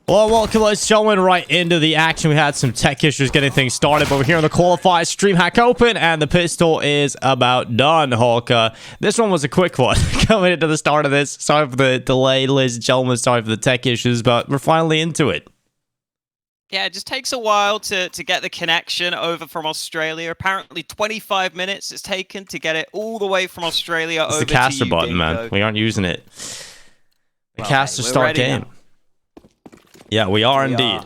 Well, welcome, ladies and gentlemen, right into the action. We had some tech issues getting things started, but we're here on the Qualifier DreamHack Open, and the pistol is about done, Hulk. This one was a quick one coming into the start of this. Sorry for the delay, ladies and gentlemen. Sorry for the tech issues, but we're finally into it. Yeah, it just takes a while to get the connection over from Australia. Apparently 25 minutes it's taken to get it all the way from Australia over to you. It's the caster button, man. We aren't using it. The caster start game. Now. Yeah, we are indeed.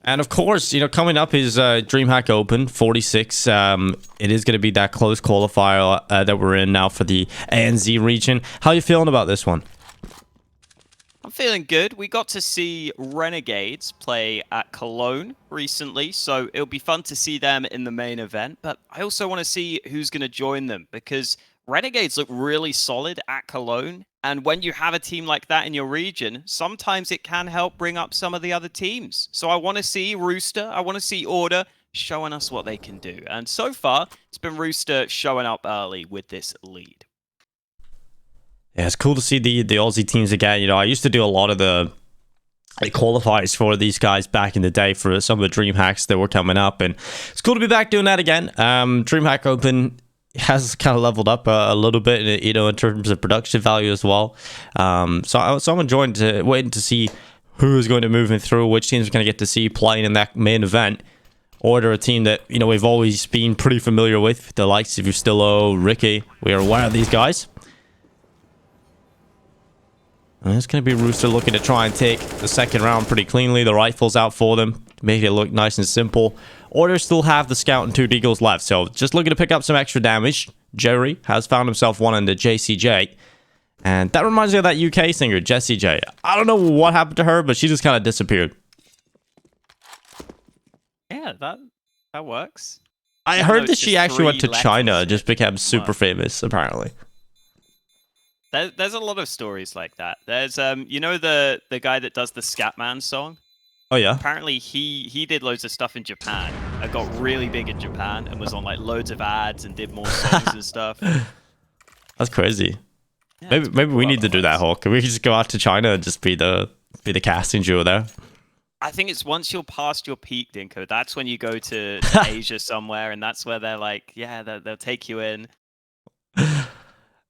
And of course, you know, coming up is DreamHack Open 46. It is going to be that close qualifier that we're in now for the ANZ region. How are you feeling about this one? I'm feeling good. We got to see Renegades play at Cologne recently, so it'll be fun to see them in the main event. But I also want to see who's going to join them, because Renegades look really solid at Cologne. And when you have a team like that in your region, sometimes it can help bring up some of the other teams. So I want to see Rooster, I want to see Order showing us what they can do. And so far, it's been Rooster showing up early with this lead. Yeah, it's cool to see the Aussie teams again. You know, I used to do a lot of the qualifiers for these guys back in the day for some of the dream hacks that were coming up. And it's cool to be back doing that again. DreamHack Open has kind of leveled up a little bit, you know, in terms of production value as well. So I'm enjoying waiting to see who is going to move in through, which teams are going to get to see playing in that main event. Order, a team that, you know, we've always been pretty familiar with, the likes of Ustillo, Ricky. We are aware of these guys. And it's going to be Rooster looking to try and take the second round pretty cleanly. The rifle's out for them to make it look nice and simple. Order still have the Scout and 2 Deagles left, so just looking to pick up some extra damage. Jerry has found himself one into JCJ. And that reminds me of that UK singer, Jessie J. I don't know what happened to her, but she just kind of disappeared. Yeah, that works. I heard that she actually went to China and just became super famous, apparently. There's a lot of stories like that. There's you know the guy that does the Scatman song? Oh yeah. Apparently he did loads of stuff in Japan. It got really big in Japan and was on like loads of ads and did more songs and stuff. That's crazy. Yeah, maybe we need to do that, Hawk. We could just go out to China and just be the casting duo there. I think it's once you're past your peak, Dinko, that's when you go to Asia somewhere, and that's where they're like, yeah, they'll take you in.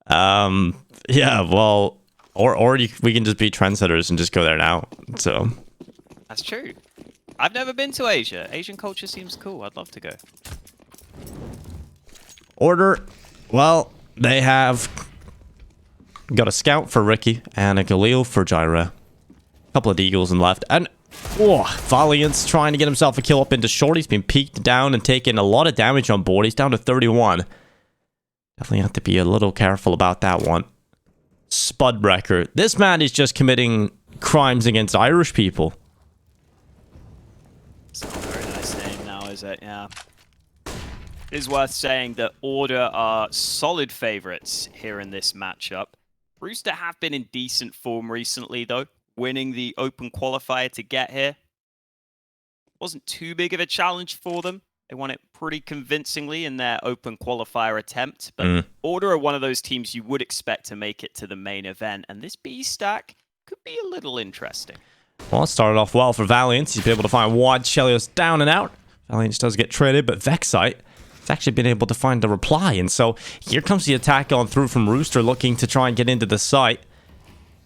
Yeah, well, or we can just be trendsetters and just go there now. So that's true. I've never been to Asia. Asian culture seems cool. I'd love to go. Order, well, they have got a Scout for Ricky and a Galil for Gyra. A couple of Deagles and left. And Valiant's trying to get himself a kill up into short. He's been peeked down and taking a lot of damage on board. He's down to 31. Definitely have to be a little careful about that one. Spudbreaker. This man is just committing crimes against Irish people. It's not a very nice name now, is it? Yeah. It is worth saying that Order are solid favorites here in this matchup. Rooster have been in decent form recently, though, winning the Open Qualifier to get here. Wasn't too big of a challenge for them. They won it pretty convincingly in their Open Qualifier attempt, but Order are one of those teams you would expect to make it to the main event, and this B stack could be a little interesting. Well, it started off well for Valiant. He's been able to find Wide Chelios down and out. Valiant does get traded, but Vexite has actually been able to find the reply, and so here comes the attack on through from Rooster, looking to try and get into the site.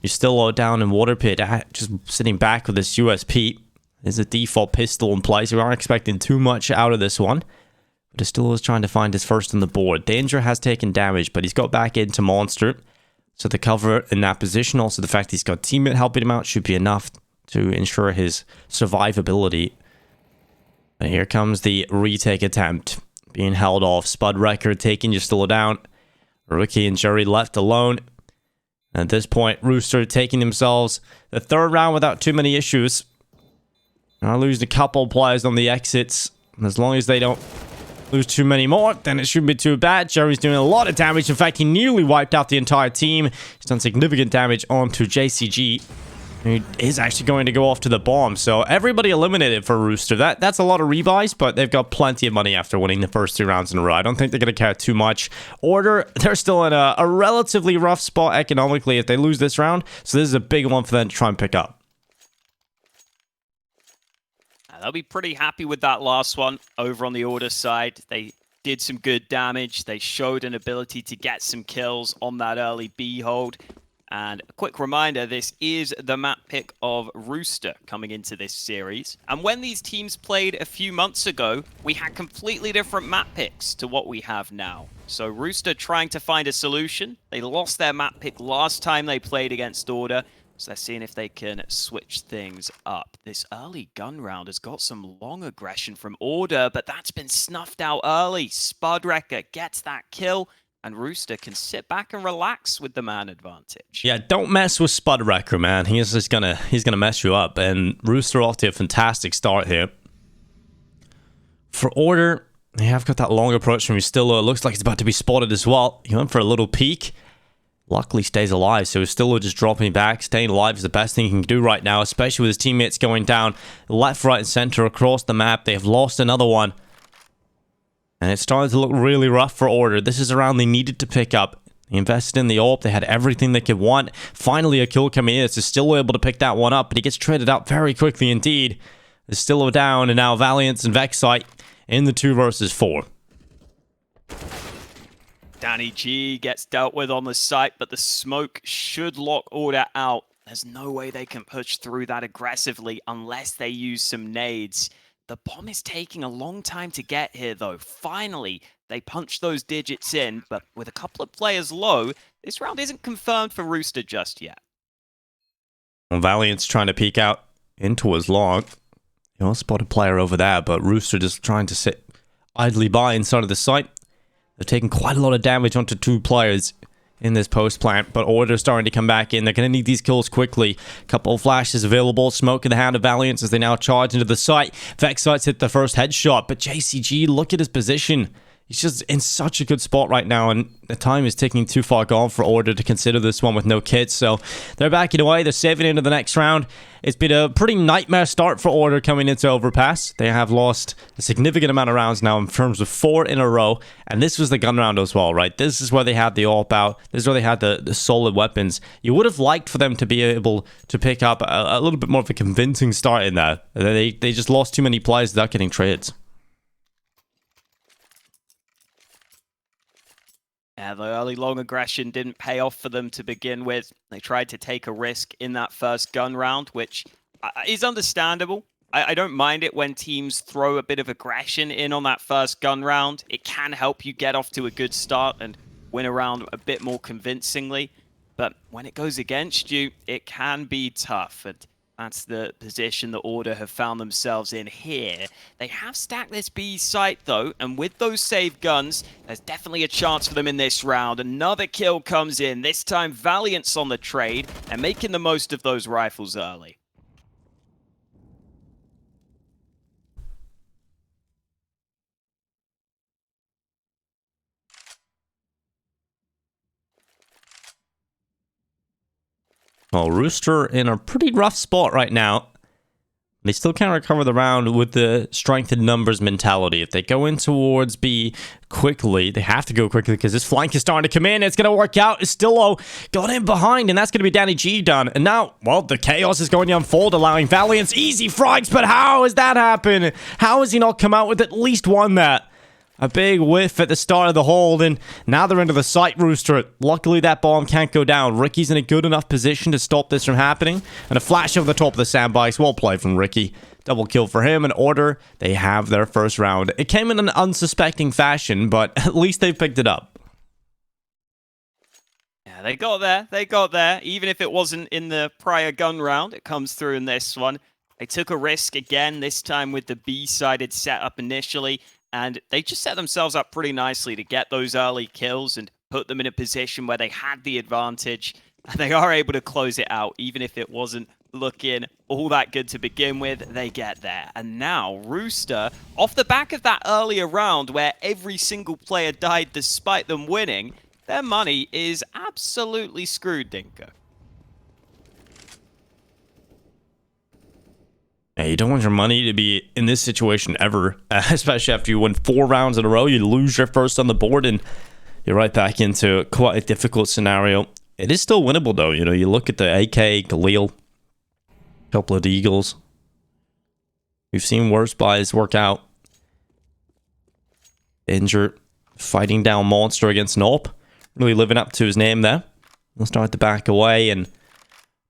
You're still low down in Water Pit, just sitting back with this USP. There's a default pistol in place. We aren't expecting too much out of this one. But he still is trying to find his first on the board. Danger has taken damage, but he's got back into Monster. So the cover in that position, also the fact he's got teammate helping him out, should be enough to ensure his survivability. And here comes the retake attempt. Being held off. Spudbreaker taking Justillo down. Ricky and Jerry left alone. And at this point, Rooster taking themselves the third round without too many issues. I lose a couple players on the exits. As long as they don't lose too many more, then it shouldn't be too bad. Jerry's doing a lot of damage. In fact, he nearly wiped out the entire team. He's done significant damage onto JCG. He is actually going to go off to the bomb. So everybody eliminated for Rooster. That's a lot of rebuys, but they've got plenty of money after winning the first 3 rounds in a row. I don't think they're going to care too much. Order, they're still in a relatively rough spot economically if they lose this round. So this is a big one for them to try and pick up. they'll be pretty happy with that last one over on the order side. They did some good damage. They showed an ability to get some kills on that early B hold. And a quick reminder, this is the map pick of Rooster coming into this series. And when these teams played a few months ago, we had completely different map picks to what we have now. So Rooster trying to find a solution. They lost their map pick last time they played against Order. So they're seeing if they can switch things up. This early gun round has got some long aggression from Order, but that's been snuffed out early. Spudwrecker gets that kill, and Rooster can sit back and relax with the man advantage. Yeah, don't mess with Spudwrecker, man. He's gonna mess you up. And Rooster off to a fantastic start here. For Order, they have got that long approach from Rustillo. It looks like he's about to be spotted as well. He went for a little peek. Luckily stays alive, so Rustillo just dropping back. Staying alive is the best thing he can do right now, especially with his teammates going down left, right, and center across the map. They have lost another one. And it's starting to look really rough for Order. This is a round they needed to pick up. They invested in the AWP. They had everything they could want. Finally, a kill coming in. It's still able to pick that one up, but he gets traded out very quickly indeed. Rustillo down, and now Valiant and Vexite in the 2 versus 4. Danny G gets dealt with on the site, but the smoke should lock Order out. There's no way they can push through that aggressively unless they use some nades. The bomb is taking a long time to get here, though. Finally, they punch those digits in, but with a couple of players low, this round isn't confirmed for Rooster just yet. Well, Valiant's trying to peek out into his log. You'll spot a player over there, but Rooster just trying to sit idly by inside of the site. They're taking quite a lot of damage onto 2 players in this post plant, but Order starting to come back in. They're going to need these kills quickly. Couple of flashes available. Smoke in the hand of Valiant as they now charge into the site. Vexite's hit the first headshot, but JCG, look at his position. He's just in such a good spot right now, and the time is ticking too far gone for Order to consider this one with no kits, so they're backing away. They're saving into the next round. It's been a pretty nightmare start for Order coming into Overpass. They have lost a significant amount of rounds now in terms of 4 in a row, and this was the gun round as well, right? This is where they had the AWP out. This is where they had the solid weapons. You would have liked for them to be able to pick up a little bit more of a convincing start in that. They just lost too many players without getting trades. Yeah, the early long aggression didn't pay off for them to begin with. They tried to take a risk in that first gun round, which is understandable. I don't mind it when teams throw a bit of aggression in on that first gun round. It can help you get off to a good start and win a round a bit more convincingly. But when it goes against you, it can be tough. And that's the position the Order have found themselves in here. They have stacked this B site, though, and with those saved guns, there's definitely a chance for them in this round. Another kill comes in. This time, Valiant's on the trade and making the most of those rifles early. Well, Rooster in a pretty rough spot right now. They still can't recover the round with the strength in numbers mentality. If they go in towards B quickly, they have to go quickly because this flank is starting to come in. It's going to work out. Rustillo got in behind, and that's going to be Danny G done. And now, well, the chaos is going to unfold, allowing Valiant's easy frags. But how has that happened? How has he not come out with at least one that? A big whiff at the start of the hold, and now they're into the site, Rooster. Luckily, that bomb can't go down. Ricky's in a good enough position to stop this from happening. And a flash over the top of the sandbags. Well played from Ricky. Double kill for him. And Order, they have their first round. It came in an unsuspecting fashion, but at least they picked it up. Yeah, they got there. They got there. Even if it wasn't in the prior gun round, it comes through in this one. They took a risk again, this time with the B-sided setup initially. And they just set themselves up pretty nicely to get those early kills and put them in a position where they had the advantage. And they are able to close it out, even if it wasn't looking all that good to begin with. They get there. And now Rooster, off the back of that earlier round where every single player died despite them winning, their money is absolutely screwed, Dinko. Yeah, you don't want your money to be in this situation ever, especially after you win 4 rounds in a row. You lose your first on the board, and you're right back into quite a difficult scenario. It is still winnable, though. You know, you look at the AK, Galil, a couple of Eagles. We've seen worse buys work out. Injured, fighting down Monster against Norp. Really living up to his name there. He'll start to back away and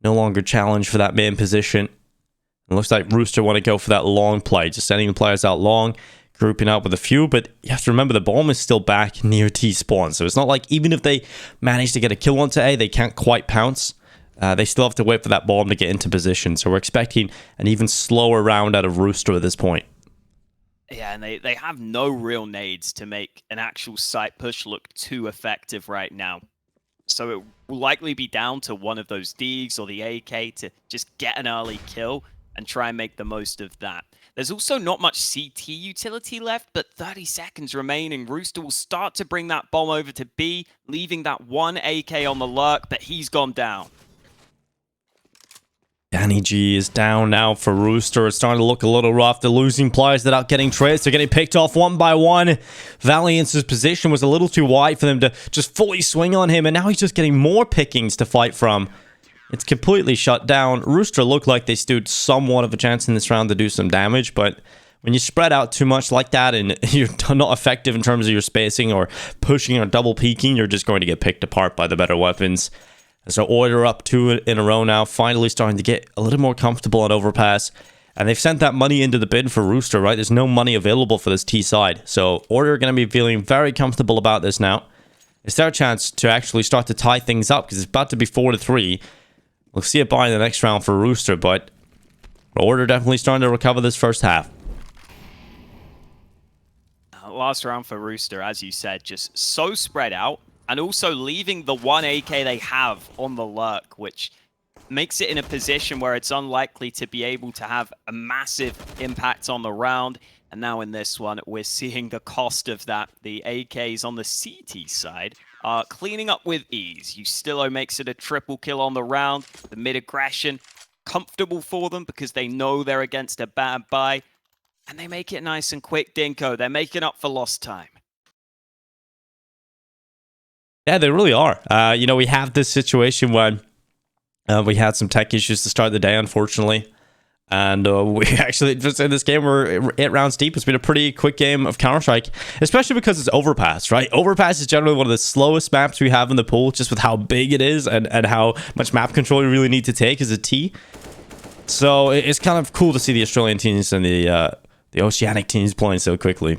no longer challenge for that main position. It looks like Rooster want to go for that long play, just sending the players out long, grouping up with a few, but you have to remember the bomb is still back near T-spawn, so it's not like even if they manage to get a kill onto A, they can't quite pounce. They still have to wait for that bomb to get into position, so we're expecting an even slower round out of Rooster at this point. Yeah, and they have no real nades to make an actual site push look too effective right now. So it will likely be down to one of those Deegs or the AK to just get an early kill and try and make the most of that. There's also not much CT utility left, but 30 seconds remaining. Rooster will start to bring that bomb over to B, leaving that one AK on the lurk, but he's gone down. Danny G is down now for Rooster. It's starting to look a little rough. They're losing players that aren't getting trades. They're getting picked off one by one. Valiant's position was a little too wide for them to just fully swing on him, and now he's just getting more pickings to fight from. It's completely shut down. Rooster looked like they stood somewhat of a chance in this round to do some damage, but when you spread out too much like that and you're not effective in terms of your spacing or pushing or double peeking, you're just going to get picked apart by the better weapons. So Order up 2 in a row now, finally starting to get a little more comfortable on Overpass. And they've sent that money into the bin for Rooster, right? There's no money available for this T side. So Order are going to be feeling very comfortable about this now. It's their chance to actually start to tie things up because it's about to be 4-3. We'll see it by in the next round for Rooster, but Order definitely starting to recover this first half. Last round for Rooster, as you said, just so spread out. And also leaving the one AK they have on the lurk, which makes it in a position where it's unlikely to be able to have a massive impact on the round. And now in this one, we're seeing the cost of that. The AKs on the CT side are cleaning up with ease. Ustillo makes it a triple kill on the round. The mid-aggression, comfortable for them because they know they're against a bad buy. And they make it nice and quick, Dinko. They're making up for lost time. Yeah, they really are. You know, we have this situation when we had some tech issues to start the day, unfortunately. And we actually, just in this game, we're 8 rounds deep. It's been a pretty quick game of Counter-Strike, especially because it's Overpass, right? Overpass is generally one of the slowest maps we have in the pool, just with how big it is and how much map control you really need to take as a T. So it's kind of cool to see the Australian teams and the Oceanic teams playing so quickly.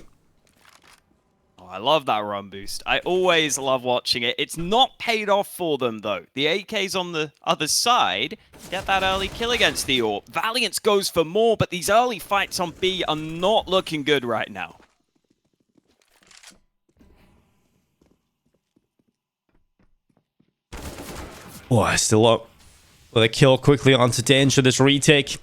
I love that run boost. I always love watching it. It's not paid off for them, though. The AKs on the other side get that early kill against the AWP. Valiant goes for more, but these early fights on B are not looking good right now. Oh, still up. With a kill quickly onto Danger. This retake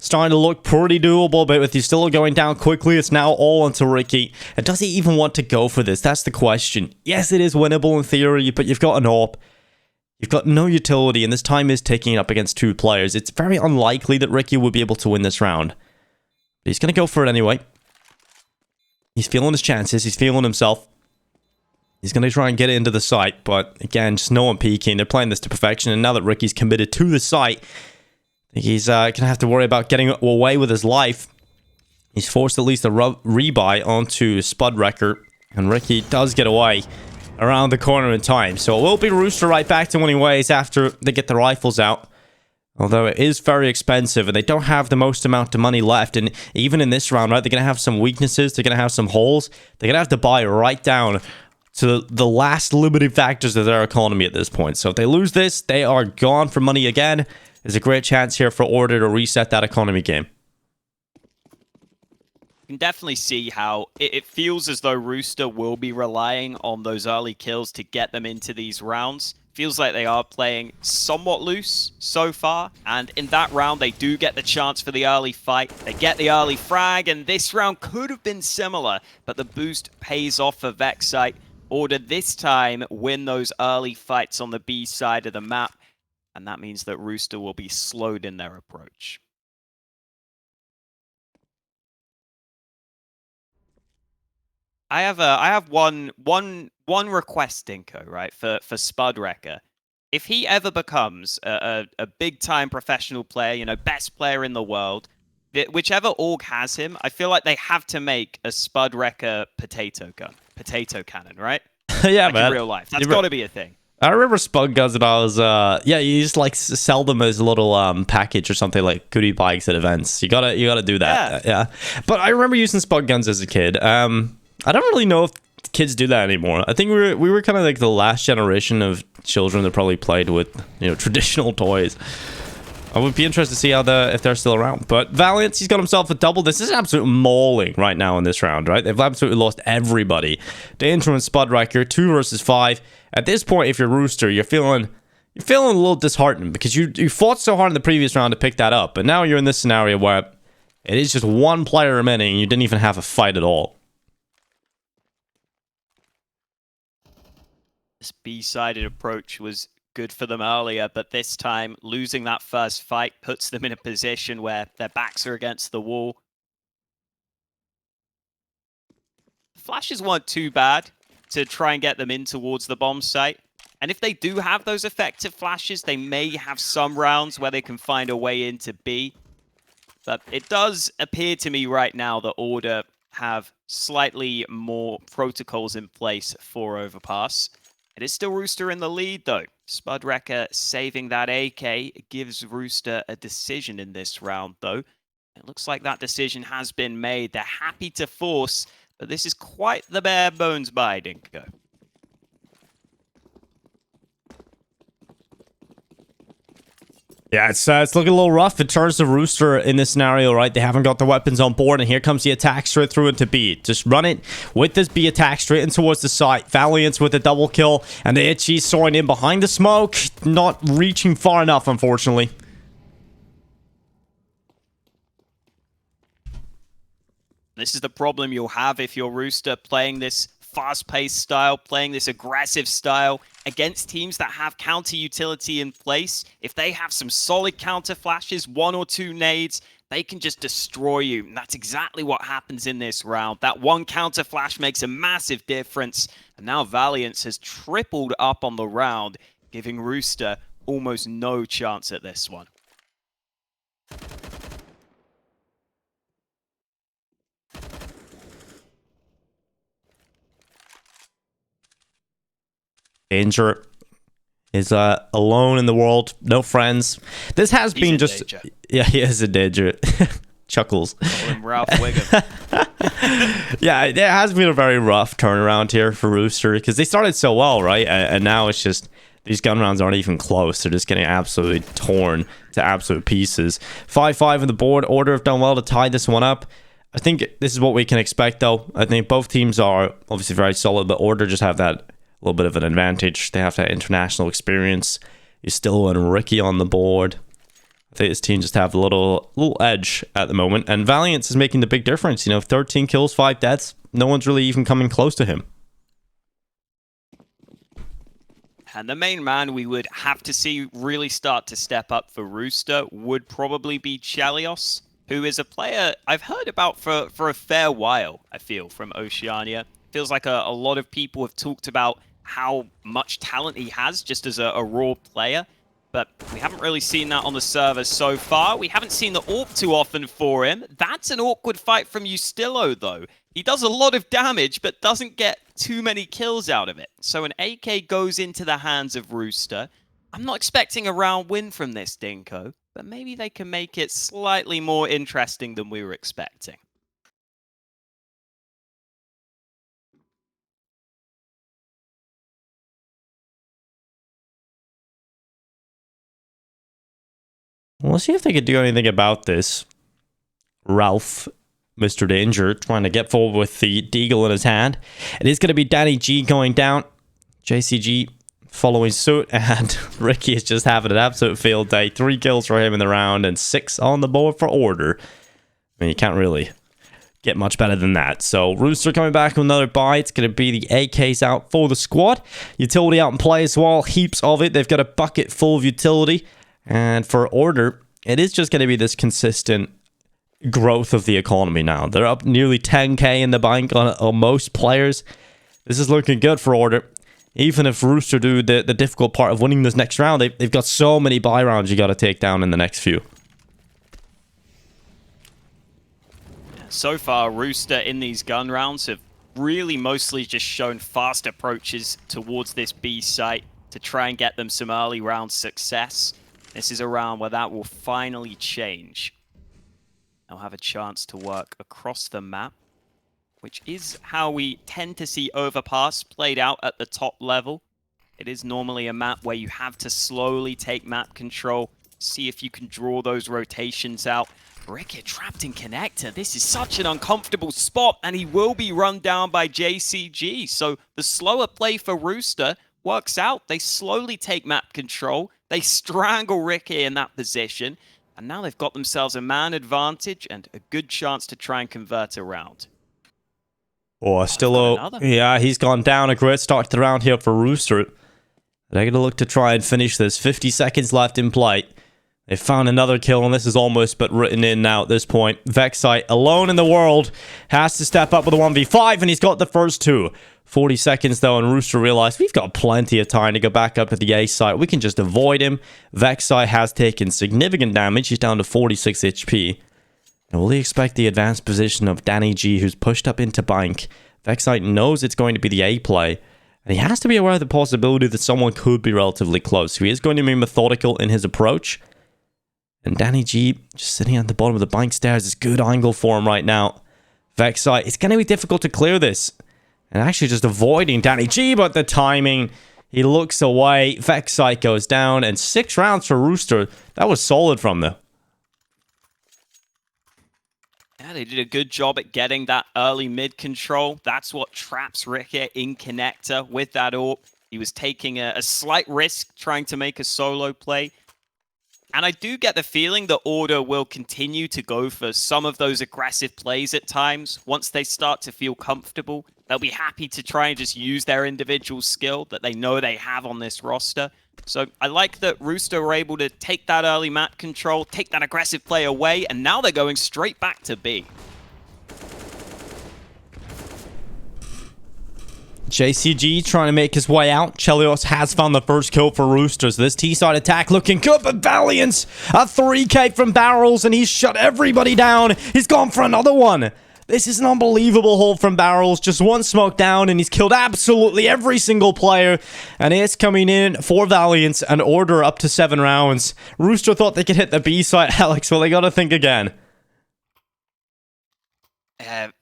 starting to look pretty doable, but with Ustillo going down quickly, it's now all onto Ricky. And does he even want to go for this? That's the question. Yes, it is winnable in theory, but you've got an AWP. You've got no utility, and this time is taking up against 2 players. It's very unlikely that Ricky would be able to win this round. But he's going to go for it anyway. He's feeling his chances. He's feeling himself. He's going to try and get it into the site, but again, just no one peeking. They're playing this to perfection, and now that Ricky's committed to the site, I think he's going to have to worry about getting away with his life. He's forced at least a rebuy onto Spud Wrecker, and Ricky does get away around the corner in time. So it will be Rooster right back to winning ways after they get the rifles out. Although it is very expensive, and they don't have the most amount of money left. And even in this round, right, they're going to have some weaknesses. They're going to have some holes. They're going to have to buy right down to the last limiting factors of their economy at this point. So if they lose this, they are gone for money again. There's a great chance here for Order to reset that economy game. You can definitely see how it feels as though Rooster will be relying on those early kills to get them into these rounds. Feels like they are playing somewhat loose so far, and in that round they do get the chance for the early fight. They get the early frag, and this round could have been similar, but the boost pays off for Vexite. Order this time win those early fights on the B side of the map, and that means that Rooster will be slowed in their approach. I have one request, Dinko, right, for Spud Wrecker. If he ever becomes a big time professional player, you know, best player in the world, whichever org has him, I feel like they have to make a Spud Wrecker potato cannon, right? Yeah, like man. in real life. That's got to be a thing. I remember Spud Guns and I was, yeah, you just like sell them as a little package or something like goodie bags at events. You gotta do that. Yeah. But I remember using Spud Guns as a kid. I don't really know if kids do that anymore. I think we were kind of like the last generation of children that probably played with, you know, traditional toys. I would be interested to see how if they're still around. But Valiant, he's got himself a double. This is an absolute mauling right now in this round, right? They've absolutely lost everybody. Danger and Spud Wrecker, 2 versus 5. At this point, if you're Rooster, you're feeling a little disheartened because you fought so hard in the previous round to pick that up, but now you're in this scenario where it is just one player remaining and you didn't even have a fight at all. This B-sided approach was good for them earlier, but this time losing that first fight puts them in a position where their backs are against the wall. Flashes weren't too bad to try and get them in towards the bomb site. And if they do have those effective flashes, they may have some rounds where they can find a way into B. But it does appear to me right now that Order have slightly more protocols in place for Overpass. It is still Rooster in the lead, though. Spud Wrecker saving that AK gives Rooster a decision in this round, though. It looks like that decision has been made. They're happy to force, but this is quite the bare bones buy, Dinko. Yeah, it's looking a little rough in terms of Rooster in this scenario, right? They haven't got the weapons on board, and here comes the attack straight through into B. Just run it with this B attack straight in towards the site. Valiant's with a double kill, and the Itchy soaring in behind the smoke. Not reaching far enough, unfortunately. This is the problem you'll have if you're Rooster playing this fast-paced style, playing this aggressive style against teams that have counter utility in place. If they have some solid counter flashes, 1 or 2 nades, they can just destroy you. And that's exactly what happens in this round. That one counter flash makes a massive difference. And now Valiance has tripled up on the round, giving Rooster almost no chance at this one. Danger is alone in the world, no friends. This has been just danger. Yeah, he is a danger. Chuckles. Call him Ralph Wiggum. Yeah, it has been a very rough turnaround here for Rooster because they started so well, right? And now it's just these gun rounds aren't even close. They're just getting absolutely torn to absolute pieces. 5-5 on the board. Order have done well to tie this one up. I think this is what we can expect, though. I think both teams are obviously very solid, but Order just have that little bit of an advantage. They have that international experience. You still want Ricky on the board. I think this team just have a little edge at the moment. And Valiance is making the big difference. You know, 13 kills, 5 deaths. No one's really even coming close to him. And the main man we would have to see really start to step up for Rooster would probably be Chelios, who is a player I've heard about for a fair while, I feel, from Oceania. Feels like a lot of people have talked about how much talent he has just as a raw player, but we haven't really seen that on the server so far. We haven't seen the AWP too often for him. That's an awkward fight from Ustillo, though. He does a lot of damage, but doesn't get too many kills out of it. So an AK goes into the hands of Rooster. I'm not expecting a round win from this, Dinko, but maybe they can make it slightly more interesting than we were expecting. Well, let's see if they could do anything about this. Ralph, Mr. Danger, trying to get forward with the deagle in his hand. It is going to be Danny G going down. JCG following suit, and Ricky is just having an absolute field day. 3 kills for him in the round, and 6 on the board for Order. I mean, you can't really get much better than that. So Rooster coming back with another buy. It's going to be the AKs out for the squad. Utility out in play as well. Heaps of it. They've got a bucket full of utility. And for Order, it is just going to be this consistent growth of the economy now. They're up nearly 10k in the bank on most players. This is looking good for Order. Even if Rooster do the difficult part of winning this next round, they've got so many buy rounds you got to take down in the next few. So far, Rooster in these gun rounds have really mostly just shown fast approaches towards this B site to try and get them some early round success. This is a round where that will finally change. They'll have a chance to work across the map, which is how we tend to see Overpass played out at the top level. It is normally a map where you have to slowly take map control, see if you can draw those rotations out. Ricky trapped in connector. This is such an uncomfortable spot, and he will be run down by JCG. So the slower play for Rooster works out. They slowly take map control. They strangle Ricky in that position. And now they've got themselves a man advantage and a good chance to try and convert a round. Oh, still low. Yeah, he's gone down. A great start to the round here for Rooster. They're going to look to try and finish this. 50 seconds left in play. They found another kill, and this is almost but written in now at this point. Vexite, alone in the world, has to step up with a 1v5, and he's got the first two. 40 seconds, though, and Rooster realized we've got plenty of time to go back up to the A site. We can just avoid him. Vexite has taken significant damage. He's down to 46 HP. And will he expect the advanced position of Danny G, who's pushed up into bank? Vexite knows it's going to be the A play, and he has to be aware of the possibility that someone could be relatively close. So he is going to be methodical in his approach. And Danny G, just sitting at the bottom of the bank stairs, is good angle for him right now. Vexite, it's going to be difficult to clear this. And actually just avoiding Danny G, but the timing, he looks away. Vexite goes down, and 6 rounds for Rooster. That was solid from them. Yeah, they did a good job at getting that early mid control. That's what traps Ricky in connector with that AWP. He was taking a slight risk trying to make a solo play. And I do get the feeling that Order will continue to go for some of those aggressive plays at times. Once they start to feel comfortable, they'll be happy to try and just use their individual skill that they know they have on this roster. So I like that Rooster were able to take that early map control, take that aggressive play away, and now they're going straight back to B. JCG trying to make his way out. Chelios has found the first kill for Roosters. This T-side attack looking good, but Valiant, a 3K from Barrels, and he's shut everybody down. He's gone for another one. This is an unbelievable hold from Barrels. Just one smoke down, and he's killed absolutely every single player. And it's coming in for Valiant, an Order up to 7 rounds. Rooster thought they could hit the B side, Alex. Well, they got to think again.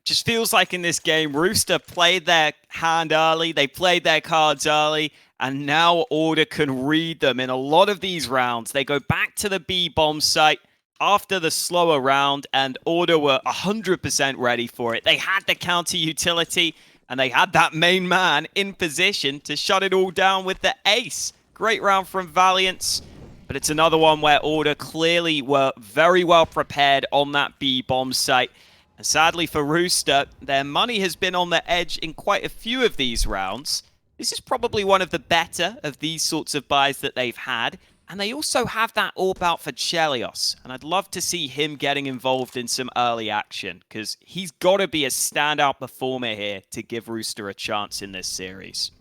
Just feels like in this game, Rooster played their hand early, they played their cards early, and now Order can read them in a lot of these rounds. They go back to the B bomb site after the slower round, and Order were 100% ready for it. They had the counter utility, and they had that main man in position to shut it all down with the ace. Great round from Valiant, but it's another one where Order clearly were very well prepared on that B bomb site. And sadly for Rooster, their money has been on the edge in quite a few of these rounds. This is probably one of the better of these sorts of buys that they've had. And they also have that AWP out for Chelios. And I'd love to see him getting involved in some early action, because he's got to be a standout performer here to give Rooster a chance in this series.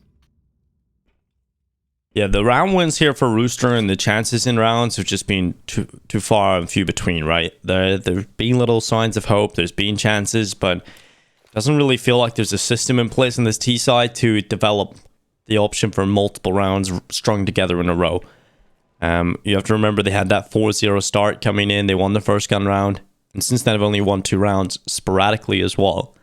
Yeah, the round wins here for Rooster, and the chances in rounds have just been too far and few between, right? There's been little signs of hope, there's been chances, but it doesn't really feel like there's a system in place on this T side to develop the option for multiple rounds strung together in a row. You have to remember they had that 4-0 start coming in, they won the first gun round, and since then have only won 2 rounds sporadically as well.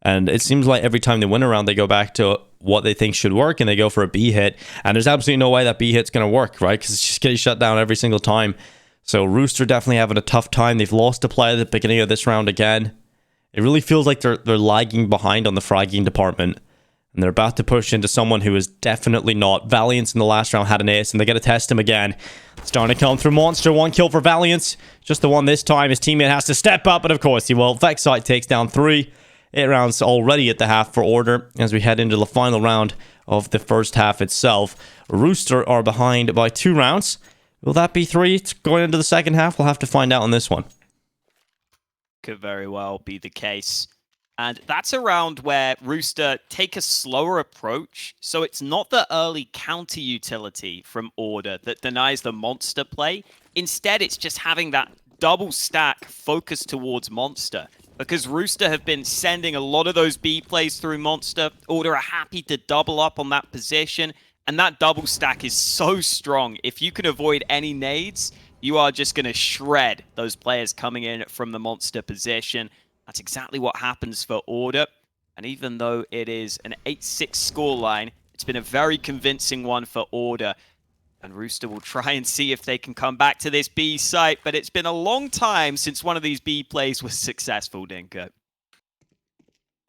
And it seems like every time they win a round, they go back to what they think should work, and they go for a B hit. And there's absolutely no way that B hit's going to work, right? Because it's just getting shut down every single time. So Rooster definitely having a tough time. They've lost a play at the beginning of this round again. It really feels like they're lagging behind on the fragging department. And they're about to push into someone who is definitely not. Valiant in the last round had an ace, and they got to test him again. Starting to come through Monster. 1 kill for Valiant. Just the one this time. His teammate has to step up, but of course he will. Vexite takes down 3. 8 rounds already at the half for Order as we head into the final round of the first half itself. Rooster are behind by 2 rounds. Will that be 3 going into the second half? We'll have to find out on this one. Could very well be the case. And that's a round where Rooster take a slower approach. So it's not the early counter utility from Order that denies the Monster play. Instead, it's just having that double stack focused towards Monster. because Rooster have been sending a lot of those B plays through Monster. Order are happy to double up on that position, and that double stack is so strong. If you can avoid any nades, you are just going to shred those players coming in from the Monster position. That's exactly what happens for Order. And even though it is an 8-6 scoreline, it's been a very convincing one for Order. And Rooster will try and see if they can come back to this B site, but it's been a long time since one of these B plays was successful, Dinko.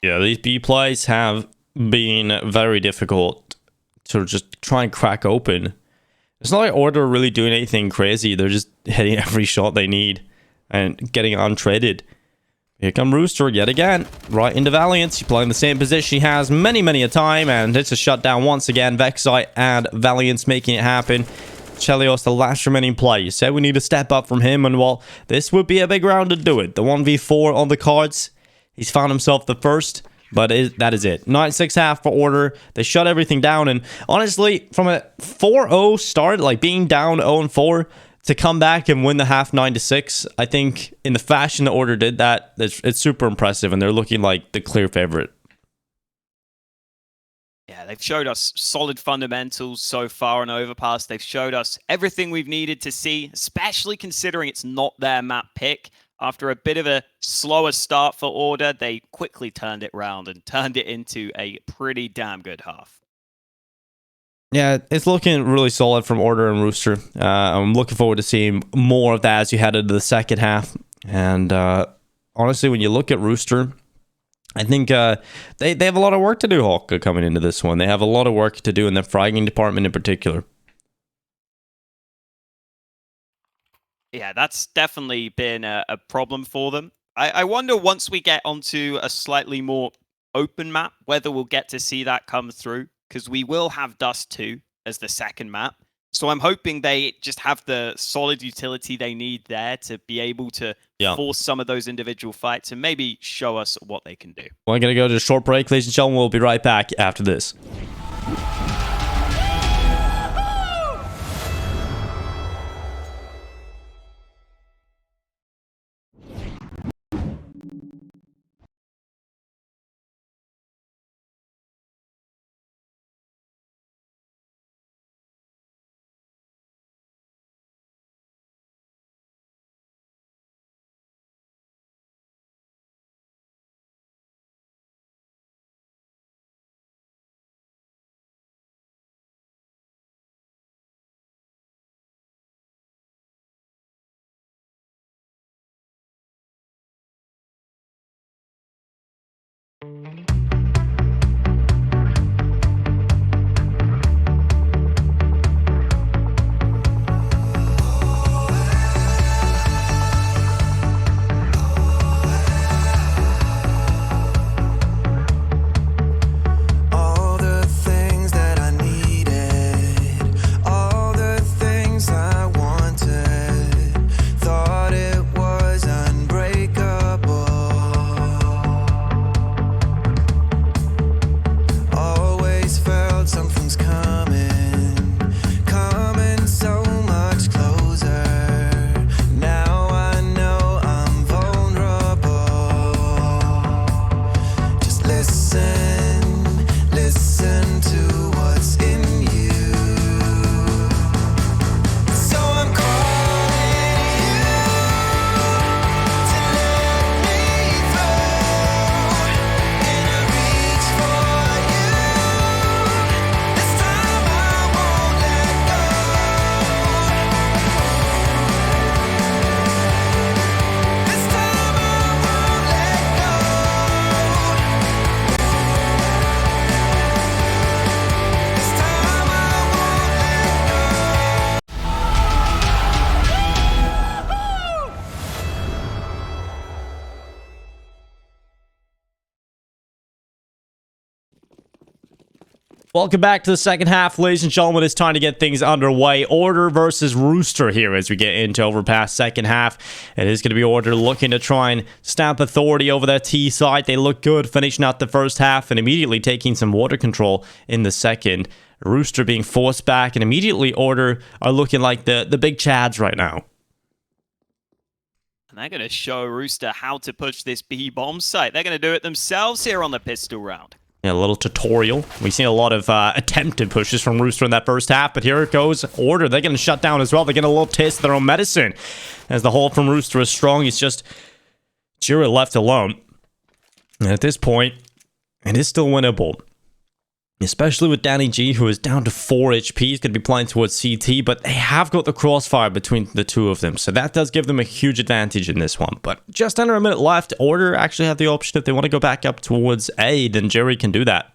Yeah, these B plays have been very difficult to just try and crack open. It's not like Order are really doing anything crazy. They're just hitting every shot they need and getting untraded. Here come Rooster yet again, right into Valiant. He's playing the same position he has many a time, and it's a shutdown once again. Vexite and Valiant's making it happen. Chelios, the last remaining player. You said we need to step up from him, and well, this would be a big round to do it. The 1v4 on the cards. He's found himself the first, but that is it. 9-6 half for Order. They shut everything down, and honestly, from a 4-0 start, like being down 0-4, to come back and win the half 9-6, I think in the fashion the Order did that, it's super impressive, and they're looking like the clear favorite. Yeah, they've showed us solid fundamentals so far on Overpass. They've showed us everything we've needed to see, especially considering it's not their map pick. After a bit of a slower start for Order, they quickly turned it around and turned it into a pretty damn good half. Yeah, it's looking really solid from Order and Rooster. I'm looking forward to seeing more of that as you head into the second half. And honestly, when you look at Rooster, I think they have a lot of work to do, Hawk, coming into this one. They have a lot of work to do in the fragging department in particular. Yeah, that's definitely been a problem for them. I wonder once we get onto a slightly more open map, whether we'll get to see that come through. Because we will have Dust 2 as the second map. So I'm hoping they just have the solid utility they need there to be able to force some of those individual fights and maybe show us what they can do. We're going to go to a short break, ladies and gentlemen. We'll be right back after this. Welcome back to the second half, ladies and gentlemen. It's time to get things underway. Order versus Rooster here as we get into Overpass second half. It is going to be Order looking to try and stamp authority over that T side. They look good finishing out the first half and immediately taking some water control in the second. Rooster being forced back, and immediately Order are looking like the big chads right now. And they're going to show Rooster how to push this B bomb site. They're going to do it themselves here on the pistol round. Yeah, a little tutorial. We've seen a lot of attempted pushes from Rooster in that first half, but here it goes. Order, they're getting shut down as well. They're getting a little taste of their own medicine. As the hold from Rooster is strong, he's just Jira left alone. And at this point, it is still winnable. Especially with Danny G, who is down to 4 HP. He's going to be playing towards CT, but they have got the crossfire between the two of them. So that does give them a huge advantage in this one. But just under a minute left, Order actually have the option. If they want to go back up towards A, then Jerry can do that.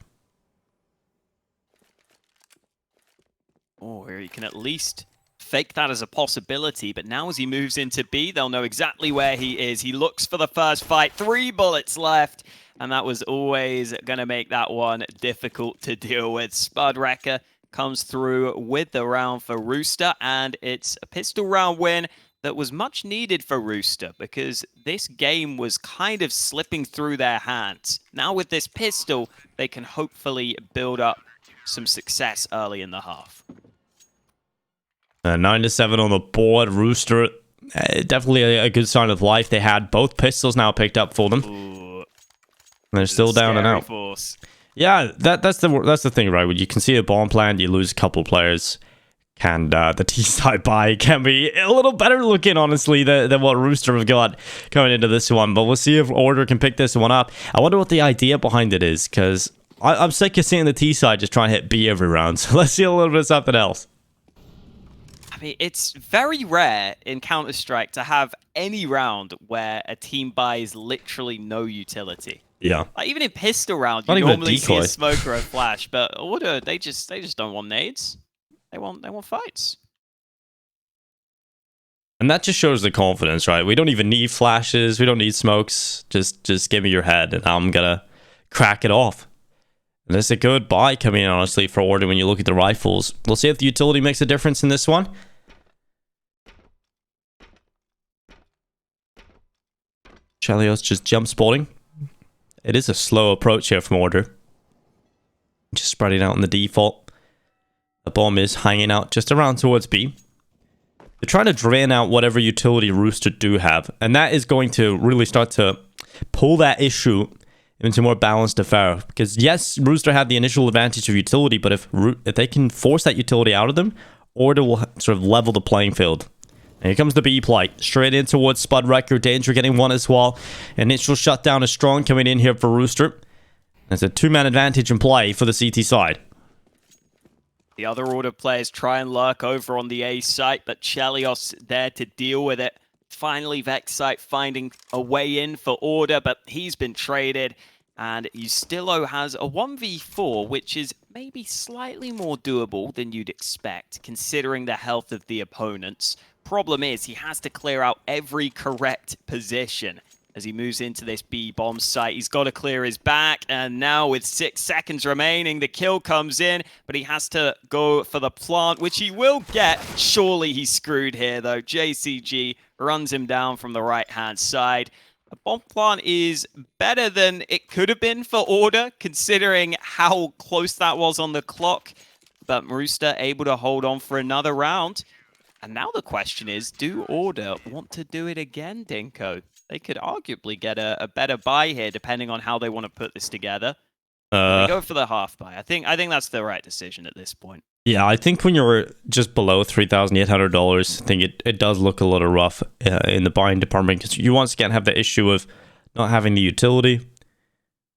Or he can at least fake that as a possibility. But now as he moves into B, they'll know exactly where he is. He looks for the first fight. 3 bullets left. And that was always going to make that one difficult to deal with. Spudwrecker comes through with the round for Rooster, and it's a pistol round win that was much needed for Rooster because this game was kind of slipping through their hands. Now with this pistol, they can hopefully build up some success early in the half. 9-7 on the board. Rooster, definitely a good sign of life. They had both pistols now picked up for them. Ooh. They're still down and out. Force. Yeah, that's the thing, right? When you can see a bomb plant, you lose a couple players, and the T-side buy can be a little better looking, honestly, than what Rooster have got coming into this one. But we'll see if Order can pick this one up. I wonder what the idea behind it is, because I'm sick of seeing the T-side just trying to hit B every round. So let's see a little bit of something else. I mean, it's very rare in Counter-Strike to have any round where a team buys literally no utility. Yeah. Like even in pistol round, Not you even a normally see decoy. a smoke or a flash, but Order, they just don't want nades. They want fights. And that just shows the confidence, right? We don't even need flashes. We don't need smokes. Just give me your head, and I'm gonna crack it off. And it's a good buy coming in, honestly, for Order when you look at the rifles. We'll see if the utility makes a difference in this one. Chelios just jump spotting. It is a slow approach here from Order. Just spreading out on the default. The bomb is hanging out just around towards B. They're trying to drain out whatever utility Rooster do have. And that is going to really start to pull that issue into more balanced affair. Because yes, Rooster had the initial advantage of utility, but if they can force that utility out of them, Order will sort of level the playing field. And here comes the B plight. Straight in towards Spudwrecker. Danger getting one as well. Initial shutdown is strong coming in here for Rooster. There's a 2-man advantage in play for the CT side. The other Order players try and lurk over on the A site, but Chelios there to deal with it. Finally, Vexite finding a way in for Order, but he's been traded. And Ustillo has a 1v4, which is maybe slightly more doable than you'd expect, considering the health of the opponents. Problem is, he has to clear out every correct position as he moves into this B bomb site. He's got to clear his back, and now with 6 seconds remaining, the kill comes in, but he has to go for the plant, which he will get. Surely he's screwed here, though. JCG runs him down from the right-hand side. The bomb plant is better than it could have been for Order, considering how close that was on the clock. But Rooster able to hold on for another round. And now the question is, do Order want to do it again, Dinko? They could arguably get a better buy here, depending on how they want to put this together. They go for the half buy. I think that's the right decision at this point. Yeah, I think when you're just below $3,800, I think it does look a little rough in the buying department, because you once again have the issue of not having the utility,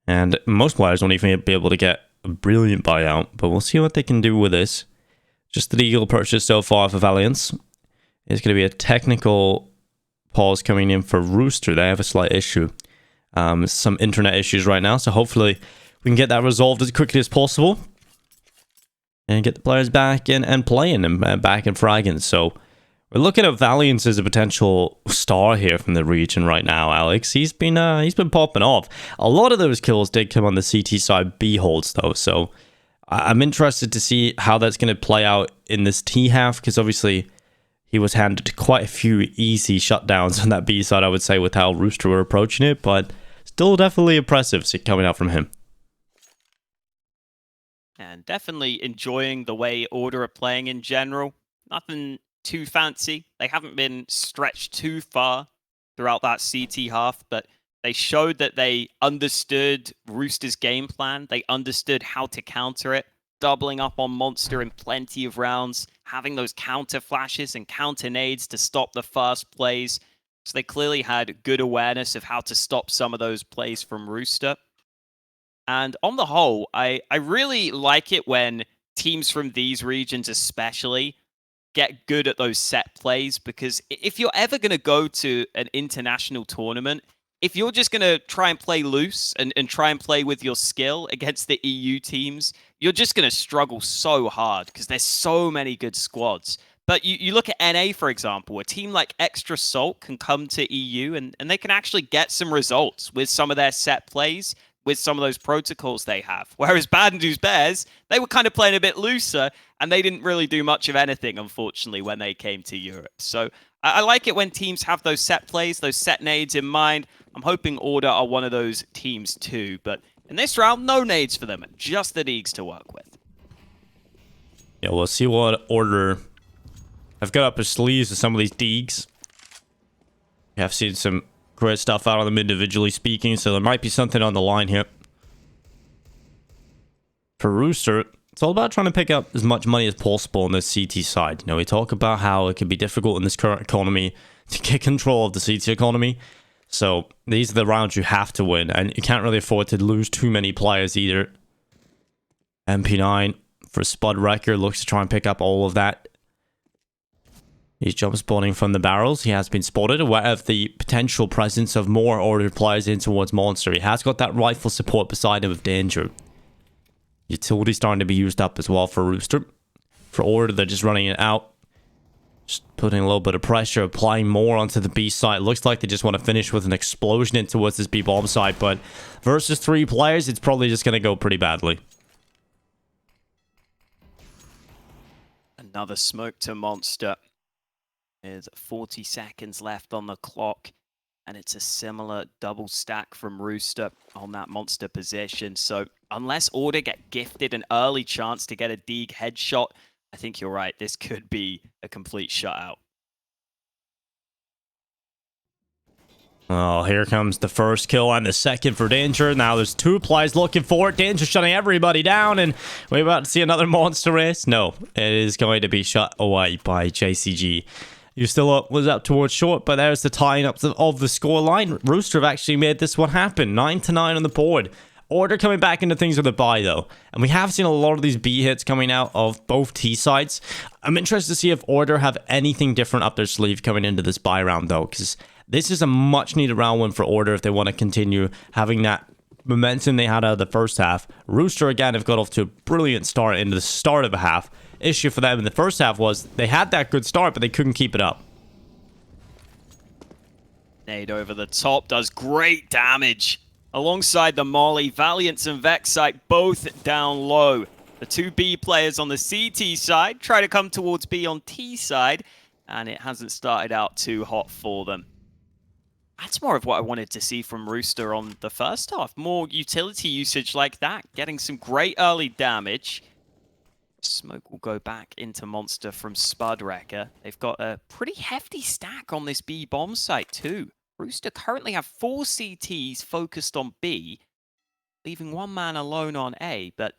and most players won't even be able to get a brilliant buyout, but we'll see what they can do with this. Just the legal purchase so far for Valiance. It's going to be a technical pause coming in for Rooster. They have a slight issue. Some internet issues right now, so hopefully we can get that resolved as quickly as possible and get the players back in and playing and back in fragging. So we're looking at Valiance as a potential star here from the region right now, Alex. He's been popping off. A lot of those kills did come on the CT side B holds, though, so I'm interested to see how that's going to play out in this T half, because obviously he was handed quite a few easy shutdowns on that B side, I would say, with how Rooster were approaching it, but still definitely impressive coming out from him. And definitely enjoying the way Order are playing in general. Nothing too fancy. They haven't been stretched too far. throughout that CT half, but they showed that they understood Rooster's game plan. They understood how to counter it, doubling up on Monster in plenty of rounds, having those counter flashes and counter nades to stop the fast plays. So they clearly had good awareness of how to stop some of those plays from Rooster. And on the whole, I really like it when teams from these regions especially get good at those set plays, because if you're ever going to go to an international tournament, if you're just going to try and play loose and try and play with your skill against the EU teams, you're just going to struggle so hard because there's so many good squads. But you look at NA, for example, a team like Extra Salt can come to EU and they can actually get some results with some of their set plays, with some of those protocols they have. Whereas Bad News Bears, they were kind of playing a bit looser and they didn't really do much of anything, unfortunately, when they came to Europe. So I like it when teams have those set plays, those set nades in mind. I'm hoping Order are one of those teams too. But in this round, no nades for them, just the Deegs to work with. Yeah, we'll see what Order have got up his sleeves with some of these Deegs. We have seen some great stuff out of them individually speaking, so there might be something on the line here. For Rooster, it's all about trying to pick up as much money as possible on this CT side. You know, we talk about how it can be difficult in this current economy to get control of the CT economy. So these are the rounds you have to win, and you can't really afford to lose too many players either. MP9 for Spud Wrecker looks to try and pick up all of that. He's jump spawning from the barrels. He has been spotted, aware of the potential presence of more Order players in towards Monster. He has got that rifle support beside him of Danger. Utility starting to be used up as well for Rooster. For Order, they're just running it out. Just putting a little bit of pressure, applying more onto the B side. Looks like they just want to finish with an explosion in towards this B bomb side, but versus 3 players, it's probably just going to go pretty badly. Another smoke to Monster. There's 40 seconds left on the clock, and it's a similar double stack from Rooster on that Monster position. So unless Order get gifted an early chance to get a Deeg headshot, I think you're right. This could be a complete shutout. Oh, here comes the first kill and the second for Danger. Now there's 2 players looking for it. Danger shutting everybody down, and we're about to see another monster race. No, it is going to be shut away by JCG. You still was up towards short, but there's the tying up of the scoreline. Rooster have actually made this one happen. 9-9 on the board. Order coming back into things with a bye, though. And we have seen a lot of these B hits coming out of both T sides. I'm interested to see if Order have anything different up their sleeve coming into this bye round, though, because this is a much-needed round one for Order if they want to continue having that momentum they had out of the first half. Rooster, again, have got off to a brilliant start into the start of a half. Issue for them in the first half was they had that good start, but they couldn't keep it up. Nade over the top does great damage. Alongside the Molly, Valiance and Vexite both down low. The 2 B players on the CT side try to come towards B on T side, and it hasn't started out too hot for them. That's more of what I wanted to see from Rooster on the first half. More utility usage like that, getting some great early damage. Smoke will go back into Monster from Spud Wrecker. They've got a pretty hefty stack on this B bomb site too. Rooster currently have 4 CTs focused on B, leaving 1 man alone on A, but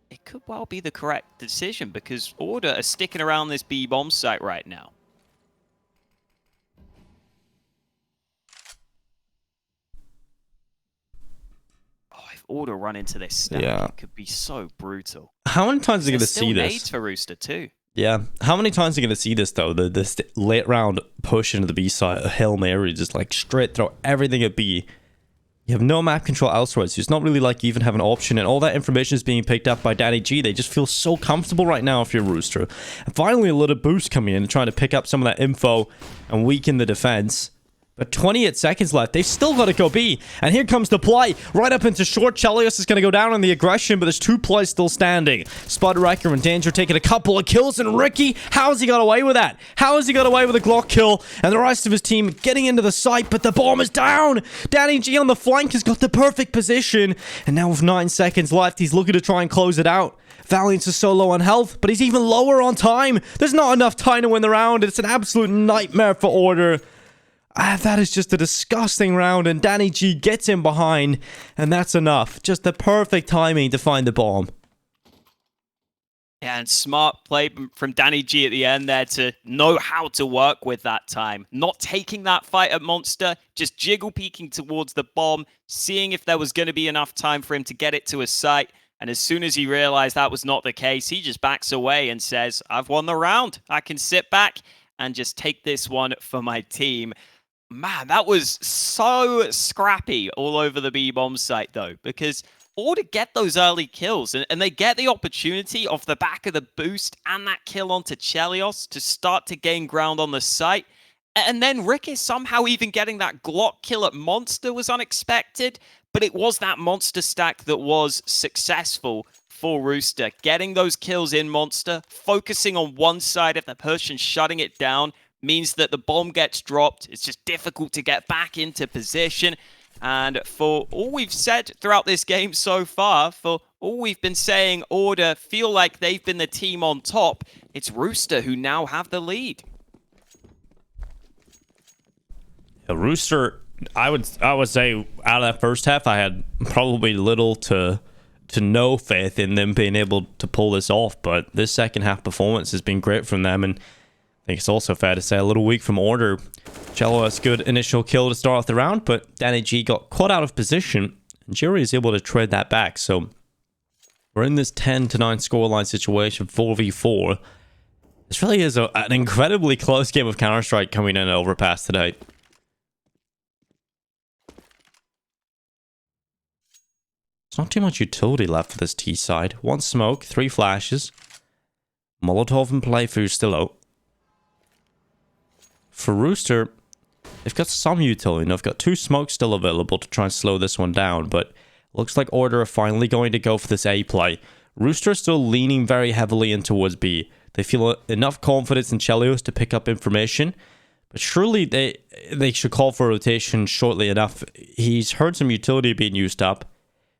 it could well be the correct decision because Order are sticking around this B bomb site right now. Order run into this stack, it could be so brutal. How many times are you going to see this? Nades for Rooster too. Yeah. How many times are you going to see this, though? This late round push into the B side, a Hail Mary, just like straight throw everything at B. You have no map control elsewhere, so it's not really like you even have an option, and all that information is being picked up by Danny G. They just feel so comfortable right now if you're Rooster. And finally, a little boost coming in and trying to pick up some of that info and weaken the defense. But 28 seconds left. They've still got to go B. And here comes the play. Right up into short. Chelios is going to go down on the aggression, but there's 2 plays still standing. Spud Wrecker and Danger taking a couple of kills. And Ricky, how has he got away with that? How has he got away with a Glock kill? And the rest of his team getting into the site, but the bomb is down. Danny G on the flank has got the perfect position. And now with 9 seconds left, he's looking to try and close it out. Valiance is so low on health, but he's even lower on time. There's not enough time to win the round. It's an absolute nightmare for Order. That is just a disgusting round, and Danny G gets in behind, and that's enough. Just the perfect timing to find the bomb. Yeah, and smart play from Danny G at the end there to know how to work with that time. Not taking that fight at Monster, just jiggle peeking towards the bomb, seeing if there was going to be enough time for him to get it to his site. And as soon as he realized that was not the case, he just backs away and says, I've won the round. I can sit back and just take this one for my team. Man, that was so scrappy all over the B-bomb site, though, because Order get those early kills, and they get the opportunity off the back of the boost and that kill onto Chelios to start to gain ground on the site. And then Ricky somehow even getting that Glock kill at Monster was unexpected, but it was that Monster stack that was successful for Rooster. Getting those kills in Monster, focusing on one side of the push and shutting it down, means that the bomb gets dropped. It's just difficult to get back into position. And for all we've said throughout this game so far, for all we've been saying Order feel like they've been the team on top, it's Rooster who now have the lead. Yeah, Rooster, I would say out of that first half, I had probably little to no faith in them being able to pull this off. But this second half performance has been great from them, and I think it's also fair to say a little weak from Order. Cello has good initial kill to start off the round, but Danny G got caught out of position, and Jury is able to trade that back. So we're in this 10-9 scoreline situation, 4v4. This really is an incredibly close game of Counter-Strike coming in at Overpass today. There's not too much utility left for this T side. One smoke, 3 flashes. Molotov and playthrough still out. For Rooster, they've got some utility. They've got 2 smokes still available to try and slow this one down, but looks like Order are finally going to go for this A play. Rooster is still leaning very heavily in towards B. They feel enough confidence in Chelios to pick up information, but surely they should call for a rotation shortly enough. He's heard some utility being used up.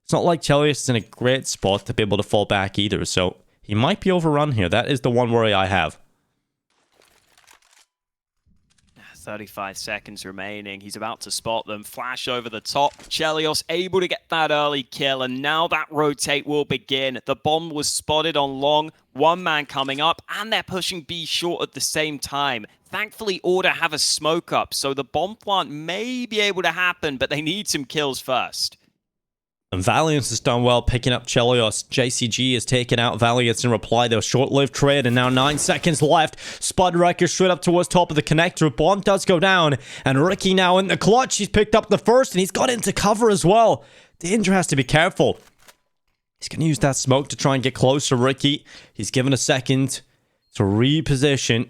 It's not like Chelios is in a great spot to be able to fall back either, so he might be overrun here. That is the one worry I have. 35 seconds remaining. He's about to spot them. Flash over the top. Chelios able to get that early kill, and now that rotate will begin. The bomb was spotted on long. One man coming up, and they're pushing B short at the same time. Thankfully, Order have a smoke up, so the bomb plant may be able to happen, but they need some kills first. And Valiance has done well picking up Chelios. JCG has taken out Valiance in reply. They'll short-lived trade, and now 9 seconds left. Spud Wrecker straight up towards top of the connector. Bomb does go down, and Ricky now in the clutch. He's picked up the first, and he's got into cover as well. Danger has to be careful. He's going to use that smoke to try and get close to Ricky. He's given a second to reposition.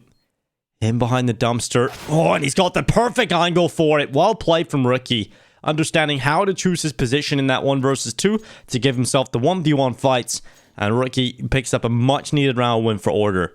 In behind the dumpster. Oh, and he's got the perfect angle for it. Well played from Ricky. Understanding how to choose his position in that 1 versus 2 to give himself the 1v1 fights. And Ricky picks up a much needed round win for Order.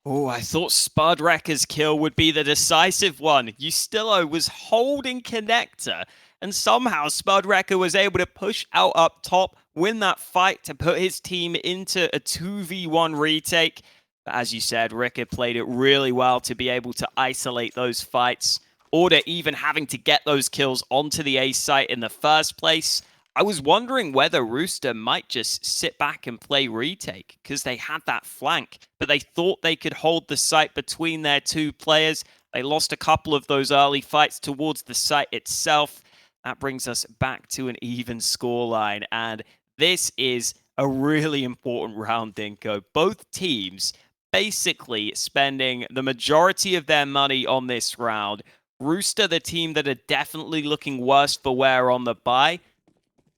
Oh, I thought Spud Wrecker's kill would be the decisive one. Ustillo was holding connector, and somehow Spud Wrecker was able to push out up top, win that fight to put his team into a 2v1 retake. But as you said, Wrecker played it really well to be able to isolate those fights. Order even having to get those kills onto the A site in the first place. I was wondering whether Rooster might just sit back and play retake because they had that flank, but they thought they could hold the site between their 2 players. They lost a couple of those early fights towards the site itself. That brings us back to an even scoreline, and this is a really important round, Dinko. Both teams basically spending the majority of their money on this round. Rooster, the team that are definitely looking worse for wear on the buy.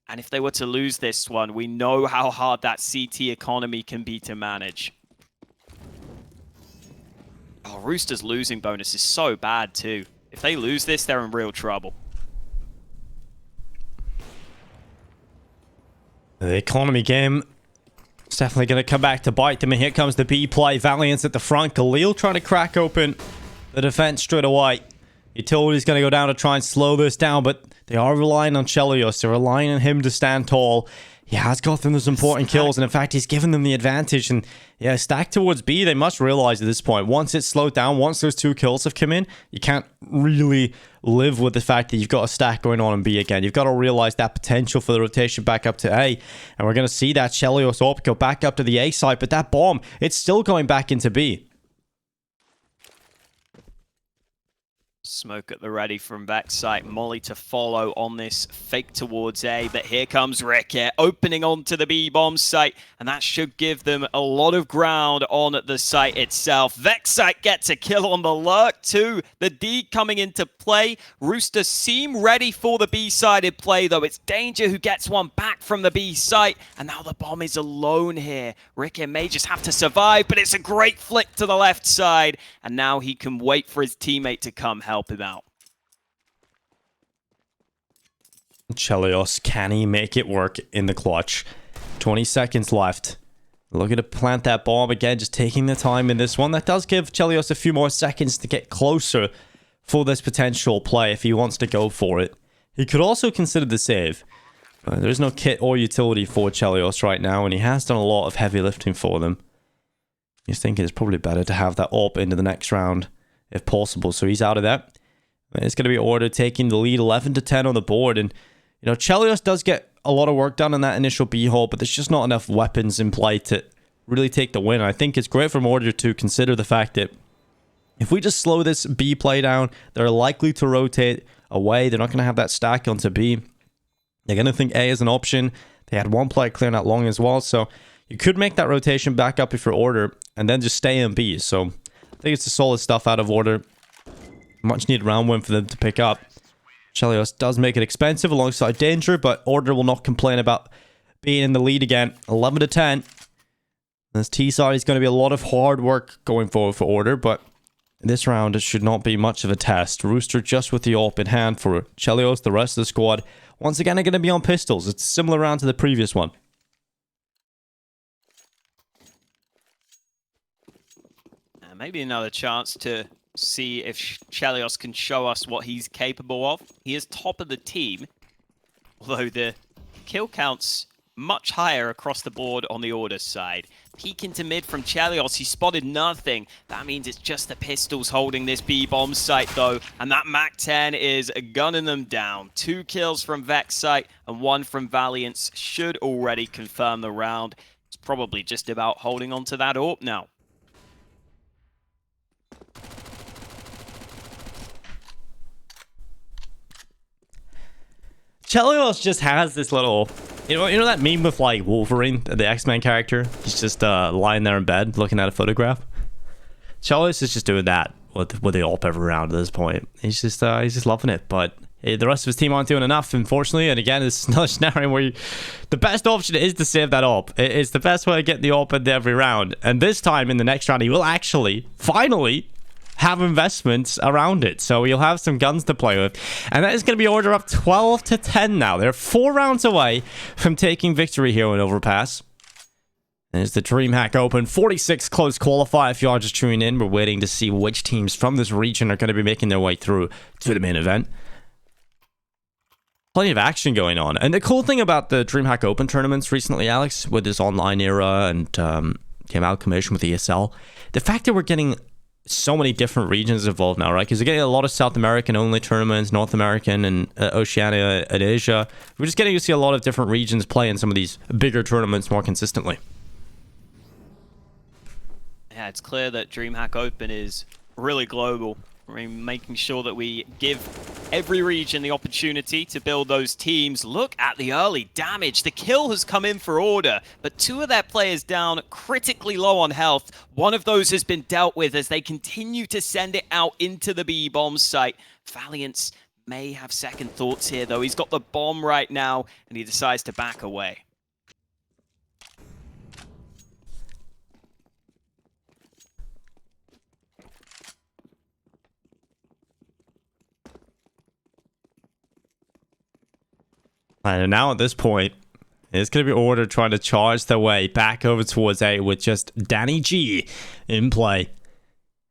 And if they were to lose this one, we know how hard that CT economy can be to manage. Oh, Rooster's losing bonus is so bad too. If they lose this, they're in real trouble. The economy game is definitely going to come back to bite them. And here comes the B play. Valiance at the front. Khalil trying to crack open the defense straight away. Utility's going to go down to try and slow this down, but they are relying on Chelios. They're relying on him to stand tall. He has got them those important kills, and in fact, he's given them the advantage. And yeah, stack towards B, they must realize at this point, once it's slowed down, once those 2 kills have come in, you can't really live with the fact that you've got a stack going on in B again. You've got to realize that potential for the rotation back up to A. And we're going to see that Chelios AWP go back up to the A side, but that bomb, it's still going back into B. Smoke at the ready from backside. Molly to follow on this fake towards A, but here comes Ricky opening onto the B bomb site, and that should give them a lot of ground on the site itself. Vexite gets a kill on the lurk too. The D coming into play. Rooster seem ready for the B-sided play though. It's Danger who gets one back from the B site, and now the bomb is alone here. Ricky may just have to survive, but it's a great flick to the left side, and now he can wait for his teammate to come help him out. Chelios, can he make it work in the clutch? 20 seconds left. Looking to plant that bomb again, just taking the time in this one. That does give Chelios a few more seconds to get closer for this potential play if he wants to go for it. He could also consider the save. There's no kit or utility for Chelios right now, and he has done a lot of heavy lifting for them. He's thinking it's probably better to have that AWP into the next round if possible, so he's out of that. It's going to be Order taking the lead 11-10 on the board, and you know, Chelios does get a lot of work done in that initial B hole, but there's just not enough weapons in play to really take the win. I think it's great from Order to consider the fact that if we just slow this B play down, they're likely to rotate away. They're not going to have that stack onto B. They're going to think A is an option. They had one player clearing out long as well, so you could make that rotation back up if you're Order and then just stay in B. So I think it's the solid stuff out of Order. Much needed round win for them to pick up. Chelios does make it expensive alongside Danger, but Order will not complain about being in the lead again. 11-10. This T side is going to be a lot of hard work going forward for Order, but this round it should not be much of a test. Rooster just with the AWP in hand for Chelios. The rest of the squad once again are going to be on pistols. It's a similar round to the previous one. Maybe another chance to see if Chelios can show us what he's capable of. He is top of the team, although the kill count's much higher across the board on the Order side. Peek into mid from Chelios, he spotted nothing. That means it's just the pistols holding this B-bomb site though, and that MAC-10 is gunning them down. 2 kills from Vexite and 1 from Valiance should already confirm the round. It's probably just about holding on to that AWP now. Chelios just has this little, you know that meme with like Wolverine, the X-Men character? He's just lying there in bed looking at a photograph. Chelios is just doing that with the AWP every round at this point. He's just loving it. But the rest of his team aren't doing enough, unfortunately. And again, it's another scenario where the best option is to save that AWP. It's the best way to get the AWP into every round. And this time in the next round, he will actually, finally, have investments around it, so you'll have some guns to play with, and that is going to be Order up 12-10 now. They're 4 rounds away from taking victory here in Overpass. There's the DreamHack Open 46 close qualifier. If you are just tuning in, we're waiting to see which teams from this region are going to be making their way through to the main event. Plenty of action going on, and the cool thing about the DreamHack Open tournaments recently, Alex, with this online era and amalgamation with ESL, the fact that we're getting so many different regions involved now, right? Because you're getting a lot of South American only tournaments, North American and Oceania and Asia. We're just getting to see a lot of different regions play in some of these bigger tournaments more consistently. Yeah, it's clear that DreamHack Open is really global. I mean, making sure that we give every region the opportunity to build those teams. Look at the early damage. The kill has come in for Order, but 2 of their players down, critically low on health. One of those has been dealt with as they continue to send it out into the B-bomb site. Valiance may have second thoughts here, though. He's got the bomb right now, and he decides to back away. And now at this point, it's going to be Order trying to charge their way back over towards A with just Danny G in play.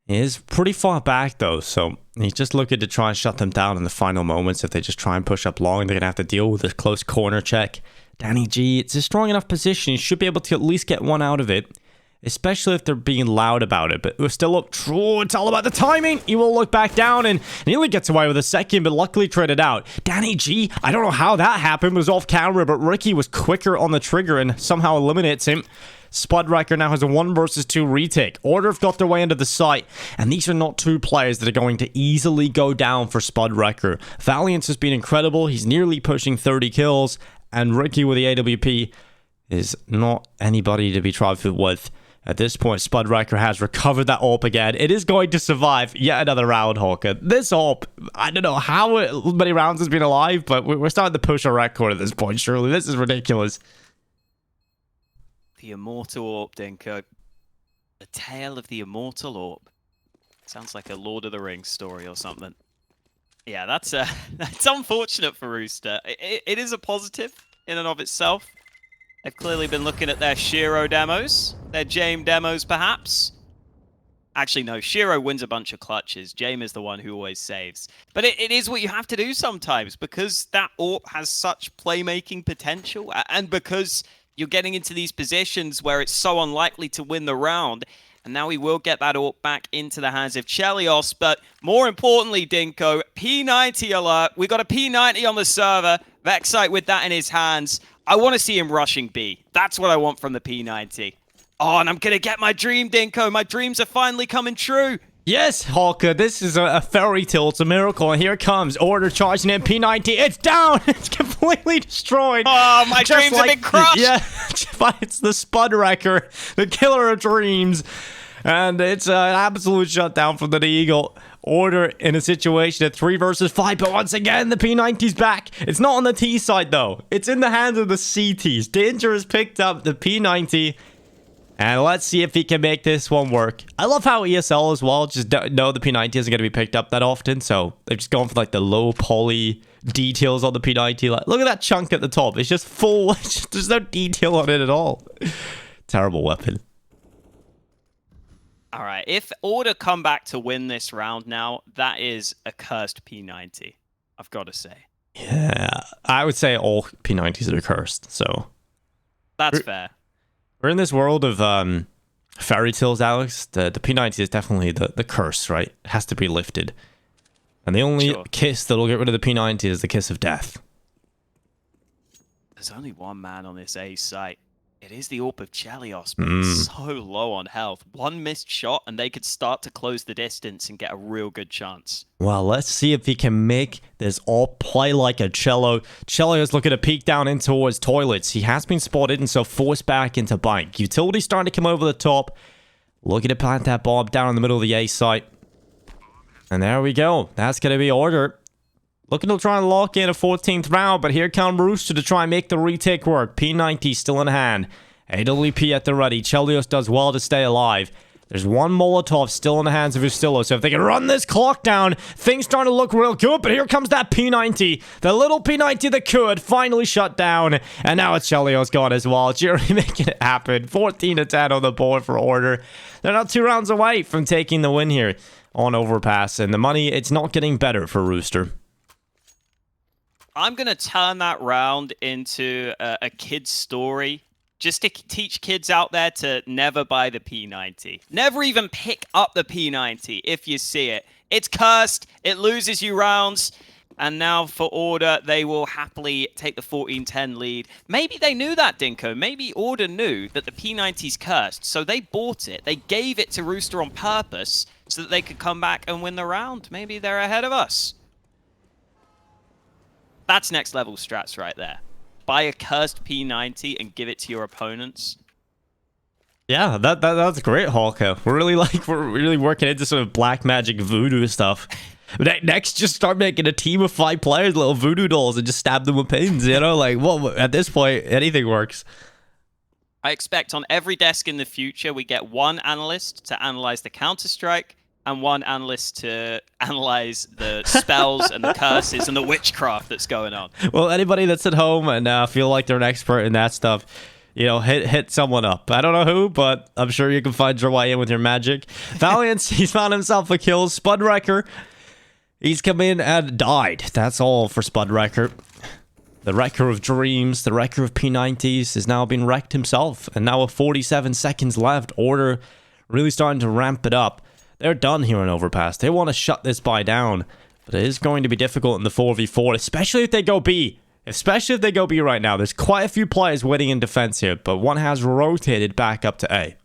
He is pretty far back though, so he's just looking to try and shut them down in the final moments. If they just try and push up long, they're going to have to deal with this close corner check Danny G, it's a strong enough position. You should be able to at least get one out of it, especially if they're being loud about it. But we're still up. True, it's all about the timing. He will look back down and nearly gets away with a second, but luckily traded out. Danny G, I don't know how that happened. It was off camera, but Ricky was quicker on the trigger and somehow eliminates him. Spudwrecker now has a 1 versus 2 retake. Order have got their way into the site, and these are not two players that are going to easily go down for Spudwrecker. Valiance has been incredible. He's nearly pushing 30 kills, and Ricky with the AWP is not anybody to be trifled with. At this point, Spudwrecker has recovered that AWP again. It is going to survive yet another round, Hawker. This AWP, I don't know how many rounds has been alive, but we're starting to push a record at this point, surely. This is ridiculous. The Immortal Orb, Dinko. The Tale of the Immortal Orb. Sounds like a Lord of the Rings story or something. Yeah, that's unfortunate for Rooster. It is a positive in and of itself. They've clearly been looking at their Shiro demos, their Jame demos perhaps. Actually, no, Shiro wins a bunch of clutches. Jame is the one who always saves. But it is what you have to do sometimes, because that AWP has such playmaking potential, and because you're getting into these positions where it's so unlikely to win the round. And now we will get that AWP back into the hands of Chelios. But more importantly, Dinko, P90 alert. We got a P90 on the server. Vexite with that in his hands. I want to see him rushing B. That's what I want from the P90. Oh, and I'm going to get my dream, Dinko. My dreams are finally coming true. Yes, Hawker, this is a fairy tale. It's a miracle. And here it comes. Order charging in P90. It's down. It's completely destroyed. Oh, my dreams have been crushed. Yeah, it's the Spudwrecker, the killer of dreams. And it's an absolute shutdown from the Eagle. Order in a situation of 3 versus 5. But once again, the P90's back. It's not on the T side, though. It's in the hands of the CTs. Danger has picked up the P90. And let's see if he can make this one work. I love how ESL as well just know the P90 isn't going to be picked up that often. So they've just gone for like the low poly details on the P90. Like, look at that chunk at the top. It's just full. There's no detail on it at all. Terrible weapon. All right. If Order come back to win this round now, that is a cursed P90. I've got to say. Yeah. I would say all P90s are cursed. So that's fair. We're in this world of fairy tales, Alex. The P90 is definitely the curse, right? It has to be lifted. And the only kiss that'll get rid of the P90 is the kiss of death. There's only one man on this A site. It is the AWP of Chelios, but it's so low on health. One missed shot and they could start to close the distance and get a real good chance. Well, let's see if he can make this all play like a cello. Cello is looking to peek down in towards toilets. He has been spotted and so forced back into bank. Utility's starting to come over the top. Looking to plant that bomb down in the middle of the A site. And there we go. That's going to be Order. Looking to try and lock in a 14th round, but here comes Rooster to try and make the retake work. P90 still in hand. AWP at the ready. Chelios does well to stay alive. There's one Molotov still in the hands of Ustillo, so if they can run this clock down, things starting to look real good, but here comes that P90. The little P90 that could finally shut down, and now it's Chelios gone as well. Jerry making it happen. 14-10 on the board for Order. They're not 2 rounds away from taking the win here on Overpass, and the money, it's not getting better for Rooster. I'm going to turn that round into a kid's story, just to teach kids out there to never buy the P90. Never even pick up the P90 if you see it. It's cursed. It loses you rounds. And now for Order, they will happily take the 14-10 lead. Maybe they knew that, Dinko. Maybe Order knew that the P90's cursed, so they bought it. They gave it to Rooster on purpose so that they could come back and win the round. Maybe they're ahead of us. That's next level strats right there. Buy a cursed P90 and give it to your opponents. Yeah, that's great, Hawker. We're really working into sort of black magic voodoo stuff. Next, just start making a team of 5 players, little voodoo dolls, and just stab them with pins. You know, like, well, at this point, anything works. I expect on every desk in the future, we get one analyst to analyze the Counter-Strike, and one analyst to analyze the spells and the curses and the witchcraft that's going on. Well, anybody that's at home and feel like they're an expert in that stuff, you know, hit someone up. I don't know who, but I'm sure you can find your way in with your magic. Valiant, he's found himself a kill. Spudwrecker, he's come in and died. That's all for Spudwrecker. The wrecker of dreams, the wrecker of P90s has now been wrecked himself. And now with 47 seconds left, Order really starting to ramp it up. They're done here in Overpass. They want to shut this buy down. But it is going to be difficult in the 4v4, especially if they go B. Especially if they go B right now. There's quite a few players waiting in defense here, but one has rotated back up to A.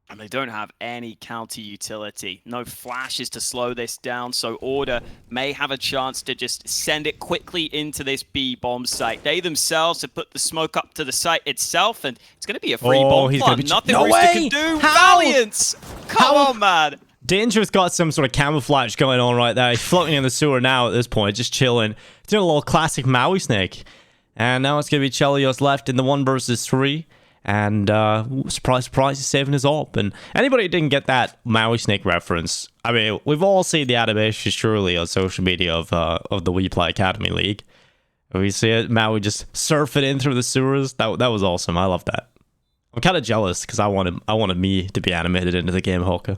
And they don't have any counter utility. No flashes to slow this down, so Order may have a chance to just send it quickly into this B bomb site. They themselves have put the smoke up to the site itself, and it's going to be a free bomb plant. Nothing Rooster can do. How? Valiant! Come on, man! Danger's got some sort of camouflage going on right there. He's floating in the sewer now at this point, just chilling. Doing a little classic Maui snake. And now it's going to be Chelios left in the 1 versus 3. And surprise, surprise, he's saving his AWP. And anybody who didn't get that Maui snake reference, I mean, we've all seen the animation surely on social media of the We Play Academy League. We see it, Maui just surfing in through the sewers. That was awesome. I love that. I'm kind of jealous because I wanted me to be animated into the game, Hulka.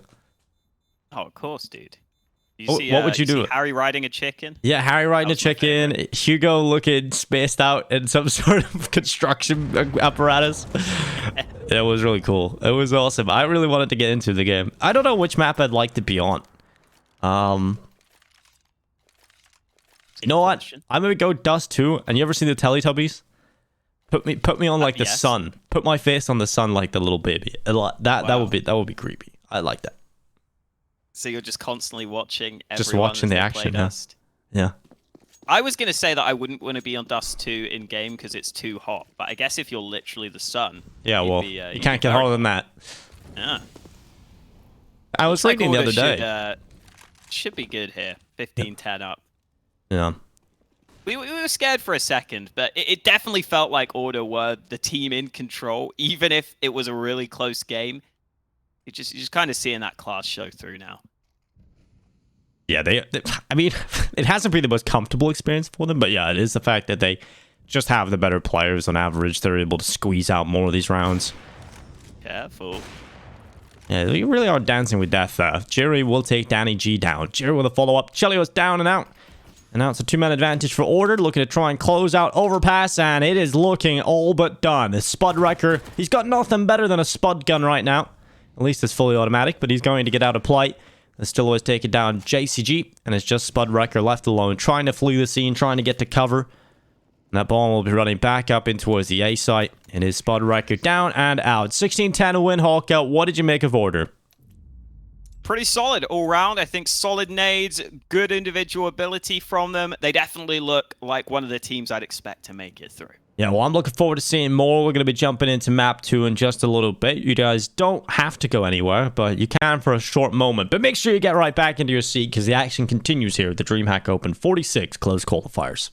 Oh, of course, dude. What would you do? Harry riding a chicken? Yeah, Harry riding a chicken. Hugo looking spaced out in some sort of construction apparatus. It was really cool. It was awesome. I really wanted to get into the game. I don't know which map I'd like to be on. You know what? I'm gonna go Dust 2. And you ever seen the Teletubbies? Put me on like the sun. Put my face on the sun like the little baby. That would be creepy. I like that. So you're just constantly watching everyone just watching the action, yeah. I was going to say that I wouldn't want to be on Dust 2 in-game because it's too hot. But I guess if you're literally the sun... Yeah, well, you can't get hotter than that. Yeah. I was thinking the other day. Should be good here. 15-10 up. Yeah. We were scared for a second, but it definitely felt like Order were the team in control, even if it was a really close game. You're just kind of seeing that class show through now. Yeah, I mean, it hasn't been the most comfortable experience for them, but yeah, it is the fact that they just have the better players on average. They're able to squeeze out more of these rounds. Careful. Yeah, they really are dancing with death there. Jerry will take Danny G down. Jerry with a follow-up. Chelios down and out. And now it's a 2-man advantage for Order. Looking to try and close out Overpass, and it is looking all but done. The Spud Wrecker, he's got nothing better than a Spud gun right now. At least it's fully automatic, but he's going to get out of plight. They still always take it down JCG, and it's just Spud Wrecker left alone, trying to flee the scene, trying to get to cover. And that ball will be running back up in towards the A site. It is Spud Wrecker down and out. 16-10 a win, Hawka. What did you make of Order? Pretty solid all round. I think solid nades, good individual ability from them. They definitely look like one of the teams I'd expect to make it through. Yeah, well, I'm looking forward to seeing more. We're going to be jumping into map 2 in just a little bit. You guys don't have to go anywhere, but you can for a short moment. But make sure you get right back into your seat because the action continues here at the DreamHack Open 46 closed qualifiers.